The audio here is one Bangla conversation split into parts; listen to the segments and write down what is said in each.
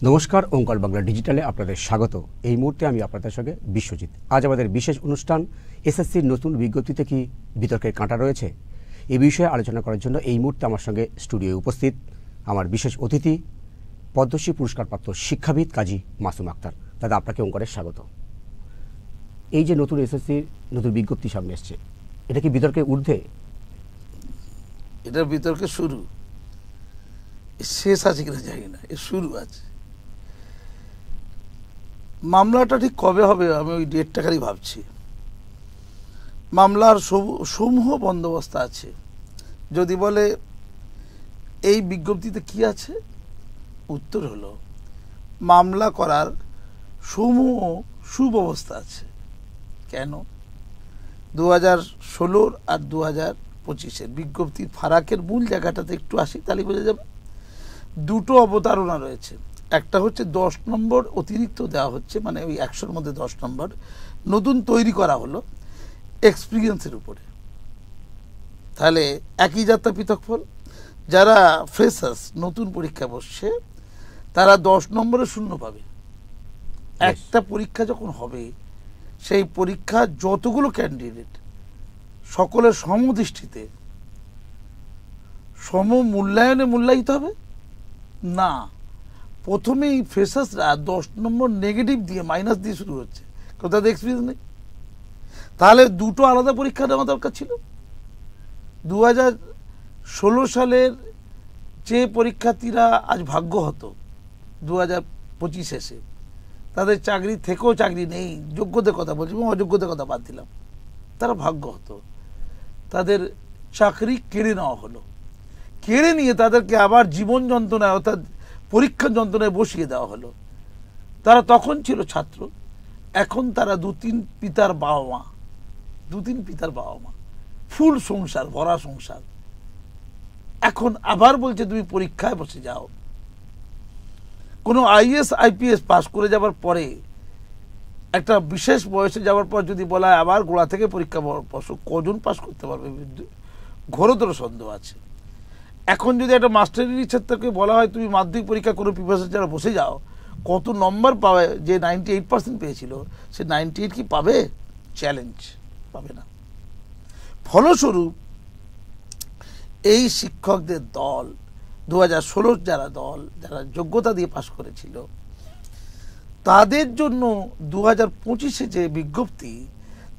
নমস্কার, ওঙ্কার বাংলা ডিজিটালে আপনাদের স্বাগত। এই মুহূর্তে আমি আপনাদের সঙ্গে বিশ্বজিৎ। আজ আমাদের বিশেষ অনুষ্ঠান এসএসসির নতুন বিজ্ঞপ্তিতে কি বিতর্কের কাঁটা রয়েছে, এই বিষয়ে আলোচনা করার জন্য এই মুহূর্তে আমার সঙ্গে স্টুডিওয়ে উপস্থিত আমার বিশেষ অতিথি পদ্মশ্রী পুরস্কারপ্রাপ্ত শিক্ষাবিদ কাজী মাসুম আক্তার। দাদা, আপনাকে ওঙ্কারের স্বাগত। এই যে নতুন এসএসসির নতুন বিজ্ঞপ্তি সামনে এসছে, এটা কি বিতর্কের ঊর্ধ্বে? এটা বিতর্কের শুরু, শেষ আছে কিনা জানি না, এর শুরু আছে। মামলাটা ঠিক কবে হবে আমি ওই ডেটটা খালি ভাবছি। মামলার সমূহ বন্দোবস্ত আছে। যদি বলে এই বিজ্ঞপ্তিতে কি আছে, উত্তর হলো মামলা করার সমূহ সুব্যবস্থা আছে। কেন? 2016 আর 2025 বিজ্ঞপ্তির ফারাকের মূল জায়গাটাতে একটু আসি, তাহলে বোঝা যাবে। দুটো অবতারণা রয়েছে। একটা হচ্ছে 10 নম্বর অতিরিক্ত দেওয়া হচ্ছে, মানে ওই 100-র মধ্যে 10 নম্বর নতুন তৈরি করা হলো এক্সপিরিয়েন্সের উপরে। তাহলে একই যাত্রা পৃথক ফল। যারা ফ্রেশার্স নতুন পরীক্ষা বসছে তারা 10 নম্বরে শূন্য পাবে। একটা পরীক্ষা যখন হবে, সেই পরীক্ষা যতগুলো ক্যান্ডিডেট সকলের সমদৃষ্টিতে সম মূল্যায়নে মূল্যায়িত হবে না। প্রথমেই ফ্রেশার্সরা 10 নম্বর নেগেটিভ দিয়ে মাইনাস দিয়ে শুরু হচ্ছে, কারণ তাদের এক্সপিরিয়েন্স নেই। তাহলে দুটো আলাদা পরীক্ষা দেওয়া দরকার ছিল। 2016 সালের যে পরীক্ষার্থীরা আজ ভাগ্য হতো 2025 এসে, তাদের চাকরি থেকেও চাকরি নেই, যোগ্যতার কথা বলছি এবং অযোগ্যতার কথা বাদ দিলাম, তারা ভাগ্য হতো, তাদের চাকরি কেড়ে নেওয়া হলো। কেড়ে নিয়ে তাদেরকে আবার জীবন যন্ত্রণায় অর্থাৎ পরীক্ষা যন্ত্রণায় বসিয়ে দেওয়া হলো। তারা তখন ছিল ছাত্র, এখন তারা 2-3 পিতার বাবা মা, 2-3 পিতার বাবা মা, ফুল সংসার, ভরা সংসার। এখন আবার বলছে তুমি পরীক্ষায় বসে যাও। কোনো আইএস আইপিএস পাস করে যাবার পরে, একটা বিশেষ বয়সে যাওয়ার পর যদি বলা হয় আবার গোড়া থেকে পরীক্ষা বসো, কজন পাস করতে পারবে? ঘোরতর সন্দেহ আছে। এখন যদি একটা মাস্টারি ছাত্রকে বলা হয় তুমি মাধ্যমিক পরীক্ষা করে প্রিপারেশন যারা বসে যাও, কত নম্বর পাবে? যে 98% পেয়েছিল সে 98 কি পাবে? চ্যালেঞ্জ, পাবে না। ফলস্বরূপ এই শিক্ষকদের দল 2016 যারা যোগ্যতা দিয়ে পাশ করেছিল, তাদের জন্য 2025 যে বিজ্ঞপ্তি,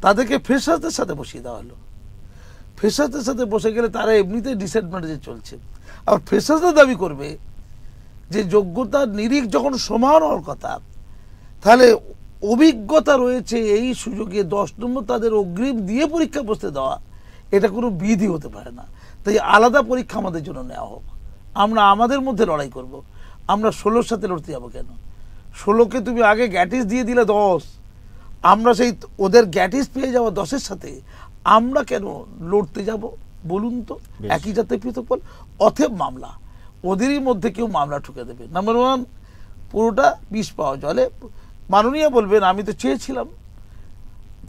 তাদেরকে ফ্রেশারদের সাথে বসিয়ে দেওয়া হলো। ফ্রেশারদের সাথে বসে গেলে তারা এমনিতেই ডিসঅ্যাডভান্টেজে চলছে। আর ফ্রেশাররা দাবি করবে যে যোগ্যতার নিরিখ যখন সমান হওয়ার কথা, তাহলে অভিজ্ঞতা রয়েছে এই সুযোগে 10 নম্বর তাদের অগ্রিম দিয়ে পরীক্ষা বসতে দেওয়া, এটা কোনো বিধি হতে পারে না। তাই আলাদা পরীক্ষা আমাদের জন্য নেওয়া হোক, আমরা আমাদের মধ্যে লড়াই করব। আমরা 16-র সাথে লড়তে যাবো কেন? 16কে তুমি আগে গ্যাটিস দিয়ে দিলে 10, আমরা সেই ওদের গ্যাটিস পেয়ে যাওয়া 10-এর সাথে আমরা কেন লড়তে যাব বলুন তো? একই জাতের পৃথক ফল, অথব মামলা, ওদেরই মধ্যে কেউ মামলা ঠুকে দেবে। নাম্বার 1, পুরোটা বিষ পাওয়া জলে। মাননীয় বলবেন আমি তো চেয়েছিলাম,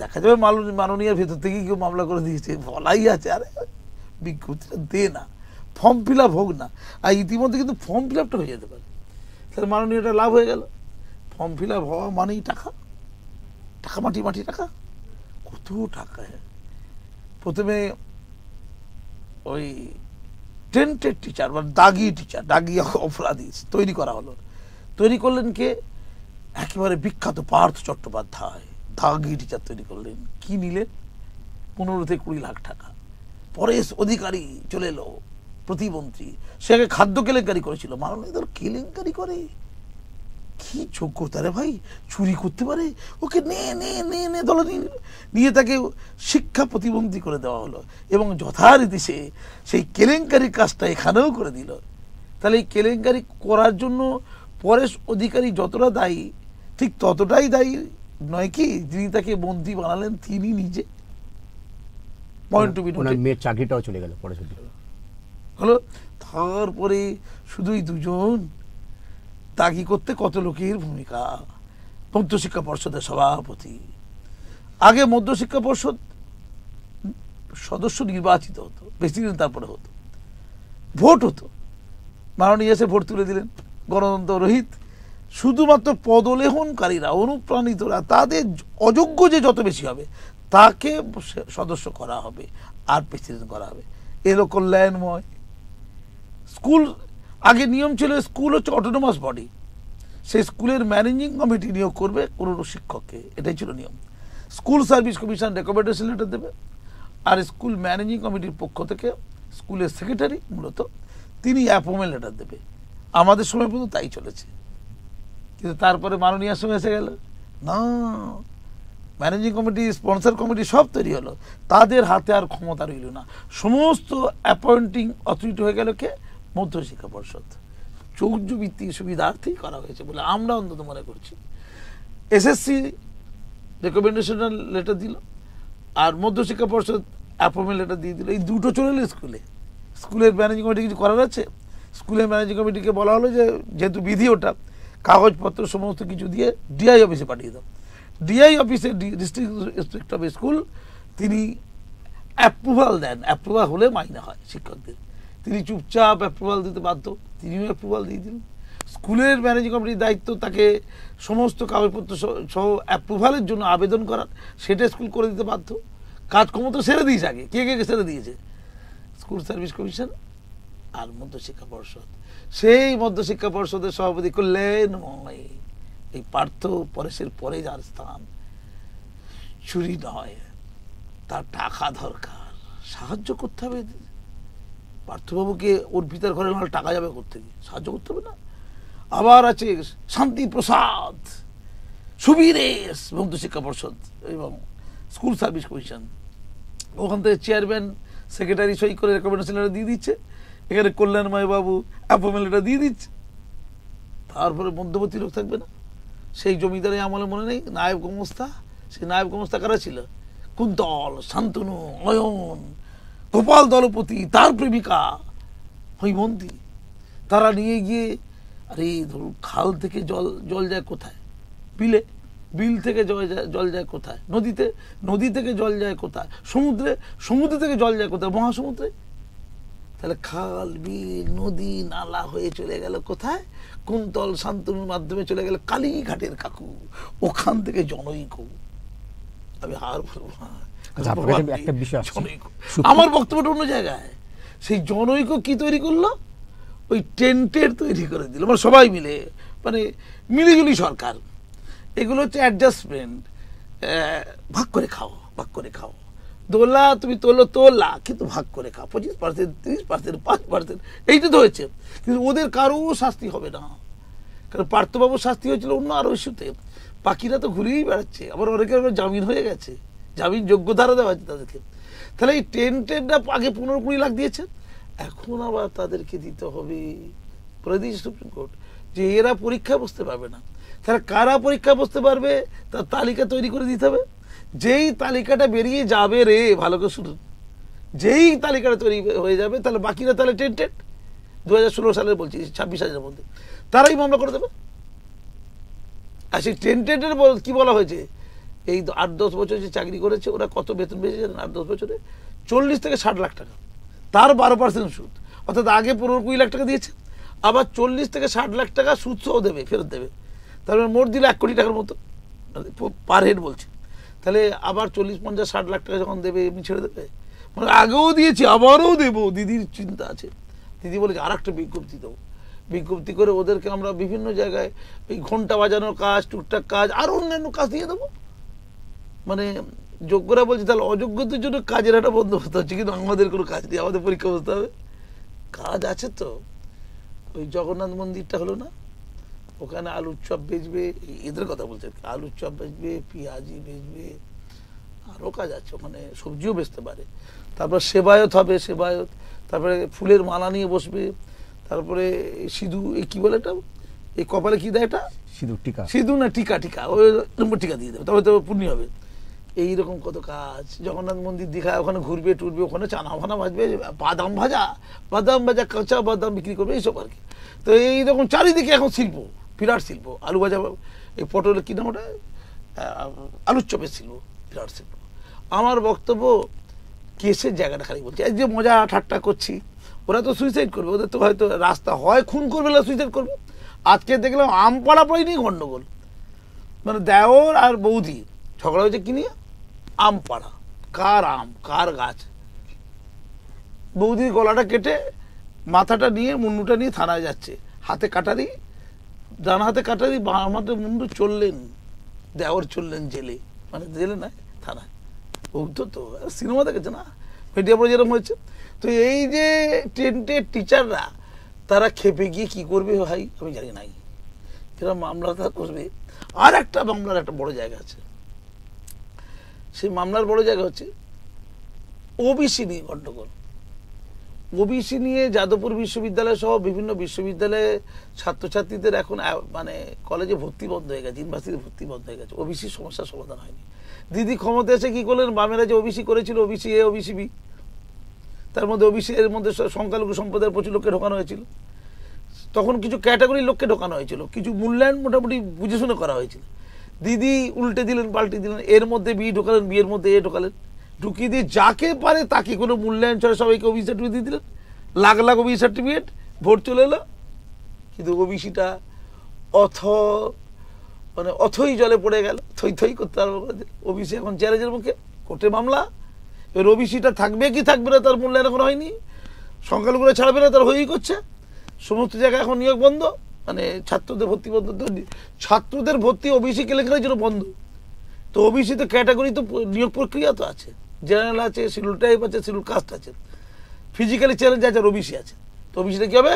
দেখা যাবে মাননীয়ার ভেতর থেকে কেউ মামলা করে দিয়েছে, বলাই আছে। আরে বিজ্ঞপ্তিটা দে না, ফর্ম ফিল আপ হোক না। আর ইতিমধ্যে কিন্তু ফর্ম ফিল আপটা হয়ে যেতে পারে, তাহলে মাননীয়টা লাভ হয়ে গেল। ফর্ম ফিল আপ হওয়া মানেই টাকা, টাকা মাটি টাকা, কত টাকা। প্রথমে ওই টেন্টেড টিচার বা দাগি টিচার, দাগি অপরাধী তৈরি করা হলো। তৈরি করলেন কে? একেবারে বিখ্যাত পার্থ চট্টোপাধ্যায় দাগি টিচার তৈরি করলেন। কি নিলেন? 15 থেকে 20 লাখ টাকা। পরেশ অধিকারী চলে এলো, প্রতিমন্ত্রী, সে আগে খাদ্য কেলেঙ্কারি করেছিল, মাননীয় কেলেঙ্কারি করে। কি যোগ্যতা রে ভাই, চুরি করতে পারে? ওকে নে দল নিয়ে তাকে শিক্ষা প্রতিবন্ধী করে দেওয়া হলো এবং যথারীতি সেই কেলেঙ্কারির কাজটা এখানেও করে দিল। তাহলে এই কেলেঙ্কারি করার জন্য পরেশ অধিকারী যতটা দায়ী, ঠিক ততটাই দায়ী নয় কি যিনি তাকে মন্ত্রী বানালেন তিনি নিজে? Point to be noted. মেয়ের চাকরিটাও চলে গেল পরেশ অধিকারী হলো। তারপরে শুধুই দুজন দাগি করতে কত লোকের ভূমিকা। মধ্যশিক্ষা পর্ষদের সভাপতি, আগে মধ্যশিক্ষা পর্ষদ সদস্য নির্বাচিত হতো, প্রেসিডেন্ট তারপরে হতো, ভোট হতো, মাননীয় এসে ভোট তুলে দিলেন, গণতন্ত্র রহিত শুধুমাত্র পদলেহনকারীরা, অনুপ্রাণিতরা, তাদের অযোগ্য যে যত বেশি হবে তাকে সদস্য করা হবে আর প্রেসিডেন্ট করা হবে। এলো কল্যাণময় স্কুল। আগে নিয়ম ছিল স্কুল হচ্ছে অটোনোমাস বডি, সেই স্কুলের ম্যানেজিং কমিটি নিয়োগ করবে কোনো শিক্ষককে, এটাই ছিল নিয়ম। School service commission recommendation letter দেবে, আর স্কুল ম্যানেজিং কমিটির পক্ষ থেকে স্কুলের সেক্রেটারি মূলত তিনি অ্যাপয়েন্টমেন্ট লেটার দেবে। আমাদের সময় পর্যন্ত তাই চলেছে, কিন্তু তারপরে মাননীয় সময় এসে গেল না, ম্যানেজিং কমিটি, স্পন্সর কমিটি সব তৈরি হলো, তাদের হাতে আর ক্ষমতা রইল না। সমস্ত অ্যাপয়েন্টিং অথরিটি হয়ে গেল কে? মধ্যশিক্ষা পর্ষদ। চৌর্যবৃত্তি সুবিধার্থেই করা হয়েছে বলে আমরা অন্তত মনে করছি। এসএসসি রেকমেন্ডেশন লেটার দিল, আর মধ্যশিক্ষা পর্ষদ অ্যাপয়েন্টমেন্ট লেটার দিয়ে দিল। এই দুটো চলে এলো স্কুলে। স্কুলের ম্যানেজিং কমিটি কিছু করার আছে? স্কুলের ম্যানেজিং কমিটিকে বলা হলো যে যেহেতু বিধি ওটা, কাগজপত্র সমস্ত কিছু দিয়ে ডিআই অফিসে পাঠিয়ে দাও। ডিআই অফিসে, ডিস্ট্রিক্ট ইন্সপেক্টর অফ স্কুল, তিনি অ্যাপ্রুভাল দেন। অ্যাপ্রুভাল হলে মাইনে হয় শিক্ষকদের। তিনি চুপচাপ অ্যাপ্রুভাল দিতে বাধ্য, তিনিও অ্যাপ্রুভাল দিয়ে দিলেন। স্কুলের ম্যানেজিং কমিটির দায়িত্ব তাকে সমস্ত কাগজপত্র সহ অ্যাপ্রুভালের জন্য আবেদন করার, সেটা স্কুল করে দিতে বাধ্য। কাজ ক্ষমতা সেরে দিয়েছে আগে। কে কে সেরে দিয়েছে? স্কুল সার্ভিস কমিশন আর মধ্যশিক্ষা পর্ষদ। সেই মধ্যশিক্ষা পর্ষদের সভাপতি কল্যাণময়, এই পার্থ পরেশের পরে যার স্থান, চুরি নয়, তার টাকা দরকার, সাহায্য করতে হবে। পার্থবাবুকে ওর ভিতর ঘরে নাহলে টাকা যাবে করতে গিয়ে, সাহায্য করতে হবে না? আবার আছে শান্তি প্রসাদ, সুবীরেশ, মধ্যশিক্ষা পর্ষদ এবং স্কুল সার্ভিস কমিশন। ওখান থেকে চেয়ারম্যান, সেক্রেটারি সই করে রেকমেন্ডেশন লেটার দিয়ে দিচ্ছে, এখানে কল্যাণময় বাবু অ্যাপয়েন্টমেন্ট লেটার দিয়ে দিচ্ছে। তারপরে মধ্যবর্তী লোক থাকবে না? সেই জমিদারের আমলে মনে নেই নায়েব গোমস্তা? সেই নায়েব গোমস্তা কারা ছিল? কুন্তল, শান্তনু, অয়ন, গোপাল দলপতি, তার প্রেমিকা হৈমন্তী। তারা নিয়ে গিয়ে, আরে ধরুন খাল থেকে জল যায় কোথায়? বিলে। বিল থেকে জল যায় কোথায়? নদীতে। নদী থেকে জল যায় কোথায়? সমুদ্রে। সমুদ্র থেকে জল যায় কোথায়? মহাসমুদ্রে। তাহলে খাল, বিল, নদী, নালা হয়ে চলে গেল কোথায়? কুন্তল, শান্তনুর মাধ্যমে চলে গেল কালীঘাটের কাকু, ওখান থেকে জনৈক। আমি হার বলবো না, একটা বিষয় আমার বক্তব্যটা অন্য জায়গায়। সেই জনৈক কি তৈরি করলো? ওই টেন্টের তৈরি করে দিল, মানে সবাই মিলে, মানে মিলিজুলি সরকার। এগুলো হচ্ছে অ্যাডজাস্টমেন্ট। ভাগ করে খাও, ভাগ করে খাও। দোলা তুমি তোলা, কিন্তু ভাগ করে খাও। 25%, 30%, 5%, এইটা তো হয়েছে। কিন্তু ওদের কারো শাস্তি হবে না, কারণ পার্থবাবুর শাস্তি হয়েছিল অন্য আরো ইস্যুতে। বাকিরা তো ঘুরেই বেড়াচ্ছে, আবার অনেকের জামিন হয়ে গেছে, জামিন যোগ্যতারা দেওয়া হয়েছে তাদেরকে। তাহলে এই টেন্টেরটা আগে 15-20 লাখ দিয়েছে, এখন আবার তাদেরকে দিতে হবে। বলে দিয়েছে সুপ্রিম কোর্ট যে এরা পরীক্ষা বসতে পারবে না। তাহলে কারা পরীক্ষা বসতে পারবে তার তালিকা তৈরি করে দিতে হবে। যেই তালিকাটা বেরিয়ে যাবে রে, ভালো করে শুনুন, যেই তালিকাটা তৈরি হয়ে যাবে, তাহলে বাকিরা তাহলে টেন্টেড। 2016 সালের বলছি, 26,000-এর মধ্যে তারাই মামলা করে দেবে। আর সেই টেন্টেডের কি বলা হয়েছে? এই 8-10 বছর যে চাকরি করেছে, ওরা কত বেতন পেয়েছে জানেন? 8-10 বছরে 40 থেকে 60 লাখ টাকা, তার 12% সুদ। অর্থাৎ আগে 15-20 লাখ টাকা দিয়েছে, আবার 40 থেকে 60 লাখ টাকা সুদ সহ দেবে, ফেরত দেবে। তারপরে মোট দিলে 1 কোটি টাকার মতো পার হেড বলছে। তাহলে আবার 40-50-60 লাখ টাকা যখন দেবে, এমনি ছেড়ে দেবে? মানে আগেও দিয়েছি, আবারও দেবো। দিদির চিন্তা আছে, দিদি বলেছে আর একটা বিজ্ঞপ্তি দেবো। বিজ্ঞপ্তি করে ওদেরকে আমরা বিভিন্ন জায়গায় এই ঘন্টা বাজানোর কাজ, টুকটাক কাজ, আর অন্যান্য কাজ দিয়ে দেবো। মানে যোগ্যরা বলছে তাহলে অযোগ্যদের জন্য কাজের একটা বন্দোবস্ত হচ্ছে, কিন্তু আমাদের কোনো কাজ নেই, আমাদের পরীক্ষা বসতে হবে। কাজ আছে তো। ওই জগন্নাথ মন্দিরটা হলো না, ওখানে আলুর চপ বেচবে, এদের কথা বলছে, আলুর চপ বেচবে, পেঁয়াজি বেচবে, আরও কাজ আছে ওখানে, সবজিও বেচতে পারে। তারপর সেবায়ত হবে, সেবায়ত। তারপরে ফুলের মালা নিয়ে বসবে। তারপরে সিঁদুর, এই কি বলে এটা, এই কপালে কি দেয় এটা? সিঁদুর, টিকা। সিঁদুর না, টিকা। টিকা, ওই নম্বর টিকা দিয়ে দেবে, তবে তো পুণ্য হবে। এইরকম কত কাজ। জগন্নাথ মন্দির দীঘায় ওখানে ঘুরবে টুরবে, ওখানে চানা ফানা ভাজবে, বাদাম ভাজা, কাঁচা বাদাম বিক্রি করবে, এইসব আর কি। তো এইরকম চারিদিকে এখন শিল্প, বিরাট শিল্প। আলু ভাজা, এই পটলের কি নাম ওটা, আলুর চপের শিল্প, বিরাট শিল্প। আমার বক্তব্য কেসের জায়গাটা খালি বলছি। এই যে মজা ঠাট্টা করছি, ওরা তো সুইসাইড করবে, ওদের তো হয়তো রাস্তা হয় খুন করবে না সুইসাইড করবে, আজকে দেখলাম আম পাড়াপাড়ি নিয়ে গন্ডগোল, মানে দেওর আর বৌদি ঝগড়া হয়েছে কি নিয়ে? আম পাড়া, কার আম কার গাছ। বৌদির গলাটা কেটে মাথাটা নিয়ে মুন্ডুটা নিয়ে থানায় যাচ্ছে, হাতে কাটারি, ডান হাতে কাটারি, বাম হাতে মুন্ডু, চললেন দেওর, চললেন জেলে, মানে জেলে নয় থানায়। তো সিনেমা দেখেছে না, মিডিয়া পরে যেরকম হয়েছে। তো এই যে টেন্টের টিচাররা তারা খেপে গিয়ে কি করবে ভাই আমি জানি নাই, এরা মামলাটা করবে। আর একটা মামলার একটা বড় জায়গা আছে, সেই মামলার বড় জায়গা হচ্ছে ওবিসি নিয়ে গন্ডগোল। ওবিসি নিয়ে যাদবপুর বিশ্ববিদ্যালয় সহ বিভিন্ন বিশ্ববিদ্যালয়ে ছাত্রছাত্রীদের এখন মানে কলেজে ভর্তি বন্ধ হয়ে গেছে, ইউনিভার্সিটি ভর্তি বন্ধ হয়ে গেছে, ওবিসির সমস্যার সমাধান হয়নি। দিদি ক্ষমতা এসে কি করলেন, বামেরা যে ওবিসি করেছিল, ওবিসি এ ওবিসি বি, তার মধ্যে ওবিসি এর মধ্যে সংখ্যালঘু সম্প্রদায়ের প্রচুর লোককে ঢোকানো হয়েছিল। তখন কিছু ক্যাটাগরির লোককে ঢোকানো হয়েছিল, কিছু মূল্যায়ন মোটামুটি বুঝে শুনে করা হয়েছিল। দিদি উল্টে দিলেন, পাল্টে দিলেন, এর মধ্যে বি ঢোকালেন, বিয়ের মধ্যে এ ঢোকালেন, ঢুকিয়ে দিয়ে যাকে পারে তাকে কোনো মূল্যায়ন ছাড়া সবাইকে ওবিসি সার্টিফিকেট দিয়ে দিলেন, lakh lakh OBC certificate, vote চলে এলো। কিন্তু ওবিসিটা মানে অথই জলে পড়ে গেল, থই থই করতে আরম্ভ করে দিল। ওবিসি এখন চ্যালেঞ্জের মুখে, কোর্টে মামলা। এবার ওবিসিটা থাকবে কি থাকবে না তার মূল্যায়ন এখন হয়নি, সংখ্যালঘুরা ছাড়বে না তার হয়েই করছে। সমস্ত জায়গায় এখন নিয়োগ বন্ধ, মানে ছাত্রদের ভর্তি বন্ধ, ছাত্রদের ভর্তি ওবিসি কেলেঙ্কারির জন্য বন্ধ। তো ওবিসি তো ক্যাটাগরি, তো নিয়োগ প্রক্রিয়া তো আছে, জেনারেল আছে, শিডিউল টাইপ আছে, শিডিউল কাস্ট আছে, ফিজিক্যালি চ্যালেঞ্জ আছে, আর ওবিসি আছে। তো ওবিসিটা কী হবে?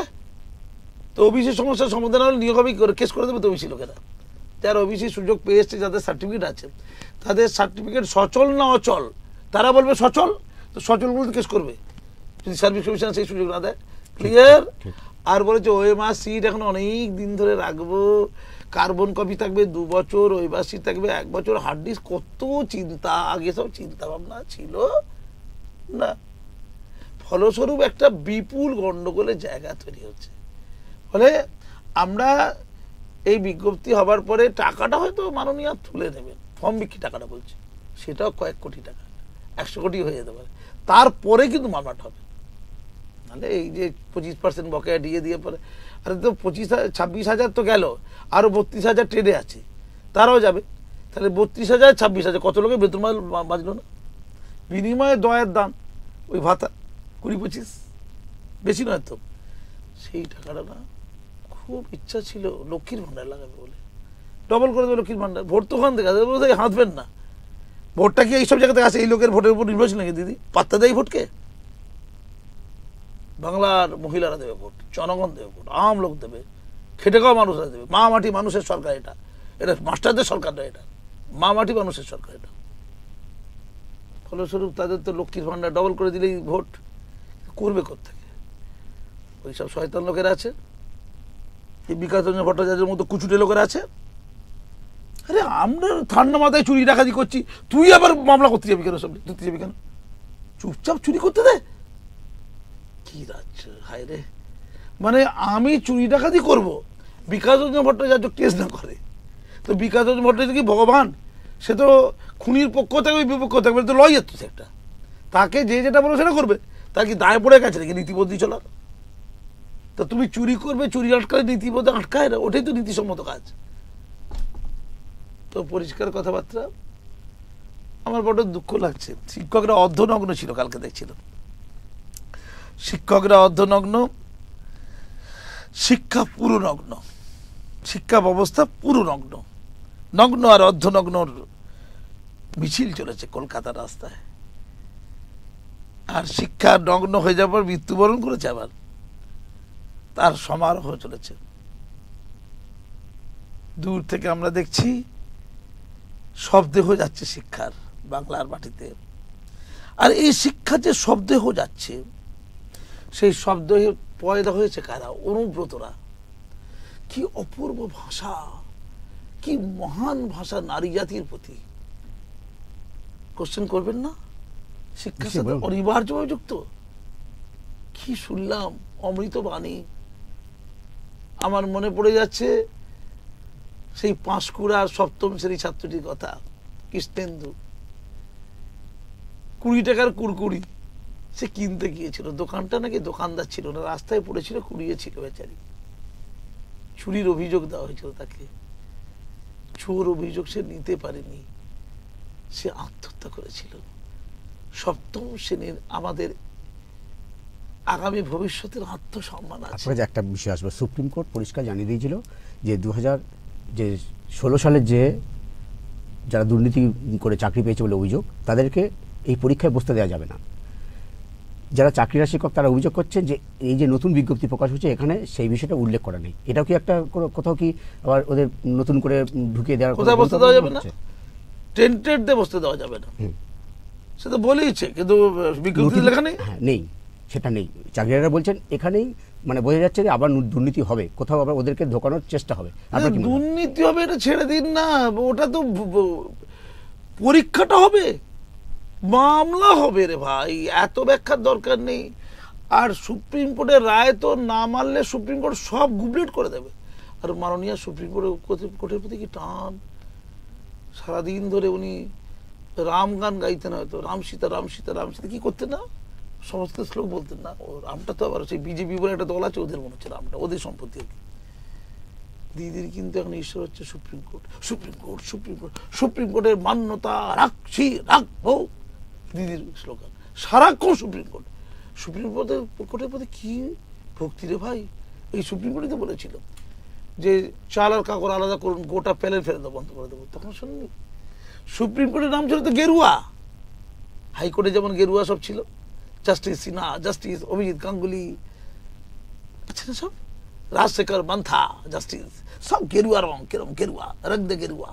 তো ওবিসির সমস্যার সমাধান হলে নিয়োগ হবে, কেস করে দেবে তো ওবিসি লোকেরা। যারা ওবিসি সুযোগ পেয়ে এসছে, যাদের সার্টিফিকেট আছে, তাদের সার্টিফিকেট সচল না অচল, তারা বলবে সচল, তো সচল বলতে কেস করবে যদি সার্ভিস কমিশন সেই সুযোগ না দেয়। ক্লিয়ার? আর বলেছে ওএমআর সিট এখন অনেক দিন ধরে রাখবো, কার্বন কপি থাকবে 2 বছর, ওএমআর সিট থাকবে 1 বছর, হার্ড ডিস্ক, কত চিন্তা, আগে সব চিন্তা ভাবনা ছিল না। ফলস্বরূপ একটা বিপুল গন্ডগোলের জায়গা তৈরি হচ্ছে। ফলে আমরা এই বিজ্ঞপ্তি হবার পরে টাকাটা হয়তো মাননীয় তুলে নেবেন, ফর্ম বিক্রি টাকাটা বলছে, সেটাও কয়েক কোটি টাকা, 100 কোটি হয়ে যেতে পারে, তারপরে কিন্তু মামলাটা হবে। নাহলে এই যে 25% বকেয়া দিয়ে পরে, আরে তো 26,000 তো গেল, আরও 32,000 ট্রেনে আছে, তারাও যাবে। তাহলে 32,000 26,000 কত লোকের বেতন বাঁচলো না? বিনিময়ে দয়ের দাম, ওই ভাতা 20-25, বেশি নয় তো। সেই টাকাটা না খুব ইচ্ছা ছিল লক্ষ্মীর ভাণ্ডার লাগাবে বলে, ডবল করে দেবে লক্ষ্মীর ভাণ্ডার। ভোট তো ওখান থেকে হাঁটবেন না, ভোটটা কি এইসব জায়গা থেকে আসে? এই লোকের ভোটের উপর নির্ভরশীল নাকি দিদি? পাত্তা দেয় ভোটকে? বাংলার মহিলারা দেবে ভোট, জনগণ দেবে ভোট, আম লোক দেবে, খেটে খাওয়া মানুষরা দেবে। মা মাটি মানুষের সরকার, এটা এটা মাস্টারদের সরকার নয়, এটা মা মাটি মানুষের সরকার। এটা ফলস্বরূপ তাদের তো লক্ষ্মীর ভাণ্ডার ডবল করে দিলেই ভোট করবে কোত্থেকে? ওই সব শয়তান লোকেরা আছে, এই বিকাশ রঞ্জন ভট্টাচার্যের মতো কুচুটে লোকেরা আছে। আরে আমরা ঠান্ডা মাথায় চুরি ডাকাতি করছি, তুই আবার মামলা করতে যাবি কেন? সব ধরতে যাবি কেন? চুপচাপ চুরি করতে দে। কি রাজ্য, হায় রে! মানে আমি চুরি ডাকাতি করবো, বিকাশ রঞ্জন ভট্টাচার্য কেস না করে, তো বিকাশ রঞ্জন ভট্টাচার্য কি ভগবান? সে তো খুনির পক্ষ থাকবে, বিপক্ষ থাকবে, তো লয়ার তো সে একটা, তাকে যে যেটা বলো সেটা করবে। তার কি দায় পড়ে গেছে নাকি নীতিবদ্ধি চলার? তা তুমি চুরি করবে, চুরি আটকালে নীতিবদ্ধ আটকায় না, ওটাই তো নীতিসম্মত কাজ। তো পরিষ্কার কথাবার্তা, আমার বড় দুঃখ লাগছে। শিক্ষকরা অর্ধনগ্ন ছিল, কালকে দেখছিলাম, শিক্ষকরা অর্ধনগ্ন, শিক্ষা পুরো নগ্ন, শিক্ষা ব্যবস্থা পুরো নগ্ন, নগ্ন আর অর্ধনগ্নর মিছিল চলেছে কলকাতার রাস্তায়। আর শিক্ষা নগ্ন হয়ে যাওয়ার পর মৃত্যুবরণ করেছে, আবার তার সমারোহ চলেছে। দূর থেকে আমরা দেখছি শবদেহ যাচ্ছে শিক্ষার, বাংলার মাটিতে। আর এই শিক্ষা যে শবদেহ যাচ্ছে, সেই শবদেহ পয়দা হয়েছে কারা? অনুব্রতরা। কি অপূর্ব ভাষা, কি মহান ভাষা নারী জাতির প্রতি। কোশ্চেন করবেন না? শিক্ষার সাথে অনিবার্যভাবে যুক্ত। কি শুনলাম অমৃত বাণী। আমার মনে পড়ে যাচ্ছে সেই পাঁশকুড়ার 7ম শ্রেণী ছাত্রটির কথা, কৃষ্ণেন্দু। 20 টাকার কুড়কুড়ি সে কিনতে গিয়েছিল, দোকানটা নাকি দোকানদার ছিল না, রাস্তায় পড়েছিল, কুড়িয়েছিল বেচারি। চুরির অভিযোগ দেওয়া হয়েছিল তাকে, চোর অভিযোগ সে নিতে পারেনি, সে আত্মহত্যা করেছিল। সপ্তম শ্রেণীর আমাদের আগামী ভবিষ্যতের আত্মসম্মান আছে। আপনার যে একটা বিষয় আসবে, সুপ্রিম কোর্ট পরিষ্কার জানিয়ে দিয়েছিল যে 2016 সালের যে যারা দুর্নীতি করে চাকরি পেয়েছে বলে অভিযোগ, তাদেরকে এই পরীক্ষায় বসতে দেওয়া যাবে না। যারা চাকরিরা শিক্ষক তারা অভিযোগ করছেন যে এই যে নতুন বিজ্ঞপ্তি প্রকাশ হচ্ছে এখানে সেই বিষয়টা উল্লেখ করা নেই। এটাও কি একটা কোথাও কি আবার ওদের নতুন করে ঢুকিয়ে দেওয়ার কোথায় বসতে দেওয়া যাবে না? টেন্টেড দিয়ে বসতে দেওয়া যাবে না, সে তো বলেইছে, কিন্তু বিজ্ঞপ্তি লেখা নেই। হ্যাঁ, নেই, সেটা নেই। চাকরিরা বলছেন এখানেই মানে বোঝা যাচ্ছে যে আবার দুর্নীতি হবে, কোথাও আবার ওদেরকে ঢোকানোর চেষ্টা হবে। দুর্নীতি হবে এটা ছেড়ে দিন না, ওটা তো পরীক্ষাটা হবে, মামলা হবে রে ভাই, এত ব্যাখ্যার দরকার নেই। আর সুপ্রিম কোর্টের রায় তো না মানলে সুপ্রিম কোর্ট সব গুবলেট করে দেবে। আর মাননীয় সুপ্রিম কোর্টের প্রতি কি টান, সারাদিন ধরে উনি রাম গান গাইতেন, হয়তো রাম সীতা রাম সীতা রাম সীতা, কি করতেন না, সমস্ত শ্লোক বলতেন না। ও রামটা তো আবার সেই বিজেপি বলে একটা দল আছে, ওদের মনে হচ্ছে রামটা ওদের সম্পত্তি আর কি। দিদির কিন্তু এখন ঈশ্বর হচ্ছে supreme court, supreme court supreme court, supreme কোর্টের মান্যতা রাখছি রাখবো, দিদির স্লোগান সারাক্ষণ সুপ্রিম কোর্ট। সুপ্রিম কোর্টের প্রতি কি ভক্তি রে ভাই। এই সুপ্রিম কোর্টই তো বলেছিল যে চাল আর কাকড় আলাদা করুন, গোটা প্যালের ফেলে দেবো, বন্ধ করে দেবো, তখন শুনুন। সুপ্রিম কোর্টের নাম ছিল তো গেরুয়া, হাইকোর্টে যেমন গেরুয়া সব ছিল, জাস্টিস সিনহা, জাস্টিস অভিজিৎ গাঙ্গুলি, আচ্ছা না, সব রাজশেখর মান্থা জাস্টিস, সব গেরুয়া রং, কেরম গেরুয়া, রং দে গেরুয়া।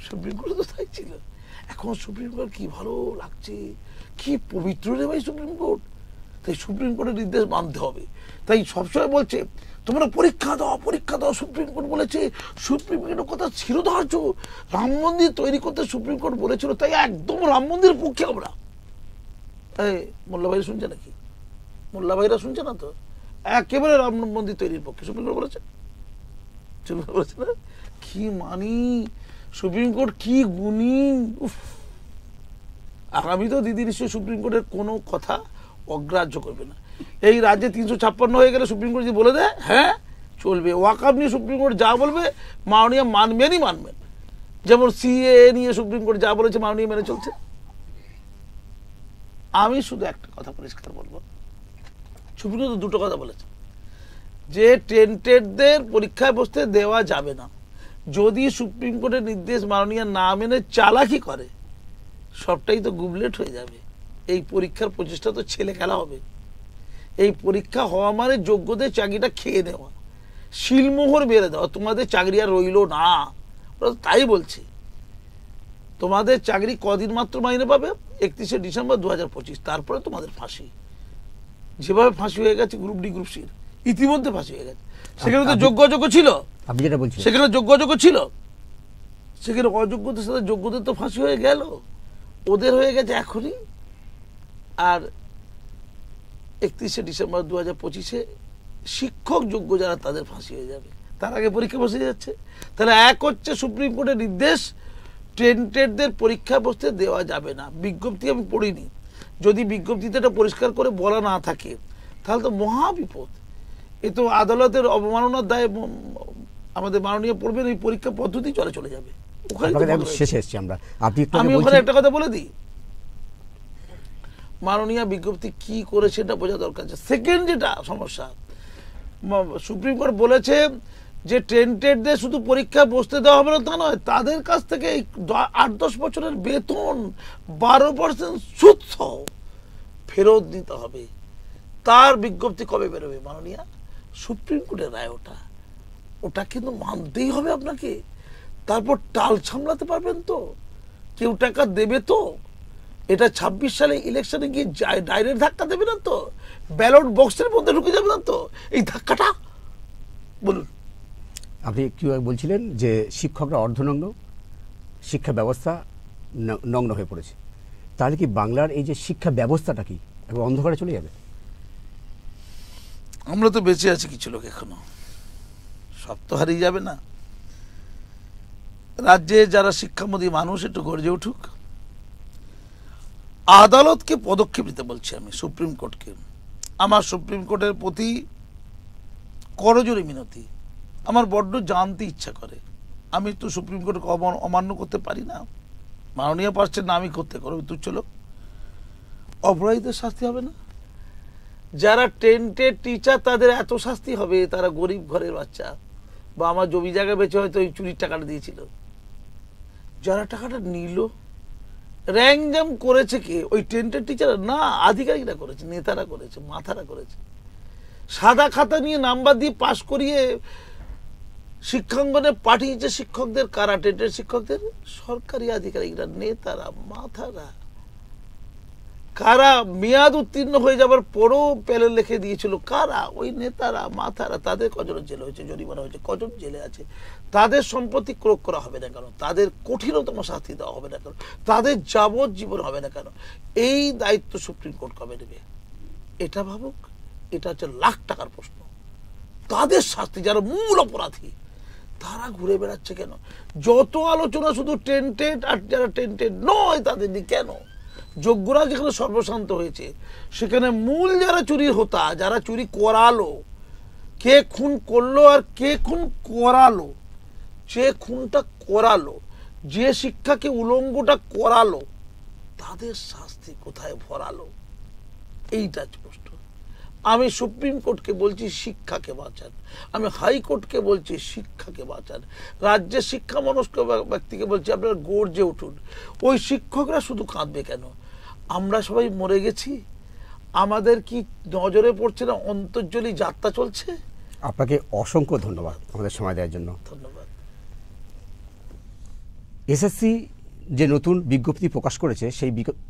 সুপ্রিম কোর্ট তো তাই ছিল। এখন সুপ্রিম কোর্ট কি ভালো লাগছে, কি পবিত্র রে ভাই সুপ্রিম কোর্ট। তাই সুপ্রিম কোর্টের নির্দেশ মানতে হবে। তাই সবসময় বলছে তোমরা পরীক্ষা দাও, পরীক্ষা দাও। সুপ্রিম কোর্ট বলেছে, সুপ্রিম কোর্টের কথা শিরোধার্য। রাম মন্দির তৈরি করতে সুপ্রিম কোর্ট বলেছিল, তাই একদম রাম মন্দিরের পক্ষে আমরা। মোল্লা ভাই শুনছে নাকি? মোল্লা ভাইরা শুনছে না তো? একেবারে রাম মন্দির তৈরির পক্ষে সুপ্রিম কোর্ট বলেছে, সুপ্রিম কোর্ট বলেছে না? কি মানি সুপ্রিম কোর্ট, কি গুণী। আগামী তো দিদি নিশ্চয় সুপ্রিম কোর্টের কোনো কথা অগ্রাহ্য করবে না। এই রাজ্যে 356 হয়ে গেলে সুপ্রিম কোর্ট যদি বলে দেয় হ্যাঁ চলবে, ওয়াকআপ নিয়ে সুপ্রিম কোর্ট যা বলবে মাননীয় মানবেনই মানবেন। যেমন সিএ নিয়ে সুপ্রিম কোর্ট যা বলেছে মাননীয় মেনে চলছে। আমি শুধু একটা কথা পরিষ্কার বলবো, সুপ্রিম কোর্ট দুটো কথা বলেছে, যে টেন্টেডদের পরীক্ষায় বসতে দেওয়া যাবে না। যদি সুপ্রিম কোর্টের নির্দেশ মাননীয় না মেনে চালাকি করে, সবটাই তো গুবলেট হয়ে যাবে। এই পরীক্ষার প্রচেষ্টা তো ছেলে খেলা হবে। এই পরীক্ষা হওয়া মানে যোগ্যদের চাকরিটা খেয়ে নেওয়া, শিলমোহর বেড়ে দেওয়া, তোমাদের চাকরি আর রইল না। তাই বলছি, তোমাদের চাকরি কদিন মাত্র মাইনে পাবে, 31শে ডিসেম্বর 2025, তারপরে তোমাদের ফাঁসি। যেভাবে ফাঁসি হয়ে গেছে গ্রুপ ডি গ্রুপ সির, ইতিমধ্যে ফাঁসি হয়ে গেছে। সেখানে তো যোগ্য অযোগ্য ছিল, আপনি যেটা বলছেন সেখানে যোগ্য অযোগ্য ছিল, সেখানে অযোগ্যদের সাথে যোগ্যদের তো ফাঁসি হয়ে গেল, ওদের হয়ে গেছে এখনই। আর 31শে ডিসেম্বর 2025 শিক্ষক যোগ্য যারা তাদের ফাঁসি হয়ে যাবে, তার আগে পরীক্ষা বসে যাচ্ছে। তাহলে এক হচ্ছে সুপ্রিম কোর্টের নির্দেশ, টেন্টেডদের পরীক্ষা বসতে দেওয়া যাবে না। বিজ্ঞপ্তি আমি পড়িনি, যদি বিজ্ঞপ্তিতে এটা পরিষ্কার করে বলা না থাকে তাহলে তো মহা বিপদ। এ তো আদালতের অবমাননার দায় আমাদের মাননীয় পড়বেন, এই পরীক্ষা পদ্ধতি চলে যাবে। শেষে এসেছি আমরা। আমি ওখানে একটা কথা বলে দিই, মাননীয় বিজ্ঞপ্তি কি করে সেটা বোঝা দরকার আছে। সেকেন্ড যেটা সমস্যা, সুপ্রিম কোর্ট বলেছে যে টেন্টেডদের শুধু পরীক্ষা বসতে দেওয়া হবে না তা নয়, তাদের কাছ থেকে 8-10 বছরের বেতন 12% সুদ সহ ফেরত নিতে হবে। তার বিজ্ঞপ্তি কবে বেরোবে মাননীয়? সুপ্রিম কোর্টের রায় ওটা, ওটা কিন্তু মানতেই হবে আপনাকে। তারপর টাল সামলাতে পারবেন তো, কেউ টাকা দেবে তো। এটা 26 সালে ইলেকশনে গিয়ে ডাইরেক্ট ধাক্কা দেবে না তো, ব্যালট বক্সের মধ্যে ঢুকে যাবে না তো এই ধাক্কাটা। বলুন, আপনি কি বলছিলেন যে শিক্ষকরা অর্ধনগ্ন, শিক্ষা ব্যবস্থা নগ্ন হয়ে পড়েছে। তাহলে কি বাংলার এই যে শিক্ষা ব্যবস্থাটা কি একবার অন্ধকারে চলে যাবে? আমরা তো বেঁচে আছি কিছু লোক এখনো, সব তো হারিয়ে যাবে না। রাজ্যে যারা শিক্ষামোদী মানুষ একটু গর্জে উঠুক। আদালতকে পদক্ষেপ নিতে বলছি আমি, সুপ্রিম কোর্টকে। আমার সুপ্রিম কোর্টের প্রতি করজোরে মিনতি, আমার বড্ড জানতে ইচ্ছা করে। আমি তো সুপ্রিম কোর্টকে অমান্য করতে পারি না, মাননীয় পারছেন না, আমি করতে করবো তুচ্ছ লোক। অপরাধীদের শাস্তি হবে না? যারা টেন্টেড টিচার তাদের এত শাস্তি হবে? তারা গরিব ঘরের বাচ্চা, বা আমার জমি জায়গা বেচে হয়তো ওই চুরির টাকাটা দিয়েছিল। যারা টাকাটা নিল, র্যাঙ্ক জ্যাম করেছে কে? ওই টেন্টেড টিচার না, আধিকারিকরা করেছে, নেতারা করেছে, মাথারা করেছে। সাদা খাতা নিয়ে নাম্বার দিয়ে পাশ করিয়ে শিক্ষাঙ্গনে পাঠিয়েছে শিক্ষকদের। কারা? টেন্টেড শিক্ষকদের সরকারি আধিকারিকরা, নেতারা, মাথারা। কারা? মেয়াদ উত্তীর্ণ হয়ে যাবার পরও প্যানেল লিখে দিয়েছিল, কারা? ওই নেতারা, মাথারা। তাদের কজনের জেলে হয়েছে, জরিমানা হয়েছে, কজন জেলে আছে? তাদের সম্পত্তি ক্রোক করা হবে না কেন? তাদের কঠিনতম শাস্তি দেওয়া হবে না কেন? তাদের যাবজ্জীবন হবে না কেন? এই দায়িত্ব সুপ্রিম কোর্ট কবে নেবে? এটা ভাবুক। এটা হচ্ছে লাখ টাকার প্রশ্ন। তাদের শাস্তি, যারা মূল অপরাধী, তারা ঘুরে বেড়াচ্ছে কেন? যত আলোচনা শুধু টেন্টেড, আর যারা টেন্টেড নয় তাদের নিয়ে কেন? যোগ্যরা যেখানে সর্বশান্ত হয়েছে, সেখানে মূল যারা চুরির হোতা, যারা চুরি করালো, কে খুন করলো আর কে খুন করালো, যে খুনটা করালো, যে শিক্ষাকে উলঙ্গটা করালো, তাদের শাস্তি কোথায় ভরালো? এইটা প্রশ্ন। আমি সুপ্রিম কোর্টকে বলছি শিক্ষাকে বাঁচান, আমি হাইকোর্টকে বলছি শিক্ষাকে বাঁচান, রাজ্যের শিক্ষা মনস্ক ব্যক্তিকে বলছি আপনারা গর্জে উঠুন। ওই শিক্ষকরা শুধু কাঁদবে কেন? আমরা সবাই মরে গেছি, আমাদের কি নজরে পড়ছে না? অন্তর্জলি যাত্রা চলছে। আপনাকে অসংখ্য ধন্যবাদ আমাদের সময় দেওয়ার জন্য। ধন্যবাদ। এসএসসি যে নতুন বিজ্ঞপ্তি প্রকাশ করেছে,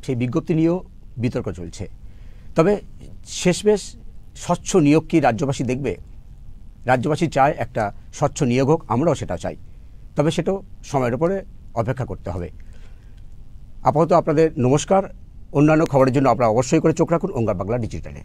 সেই বিজ্ঞপ্তি নিয়েও বিতর্ক চলছে। তবে শেষমেশ স্বচ্ছ নিয়োগ কি রাজ্যবাসী দেখবে? রাজ্যবাসী চায় একটা স্বচ্ছ নিয়োগ হোক, আমরাও সেটা চাই। তবে সেটাও সময়ের উপরে অপেক্ষা করতে হবে। আপাতত আপনাদের নমস্কার। অন্যান্য খবরের জন্য আপনারা অবশ্যই করে চোখ রাখুন ওঙ্কার বাংলা ডিজিটালে।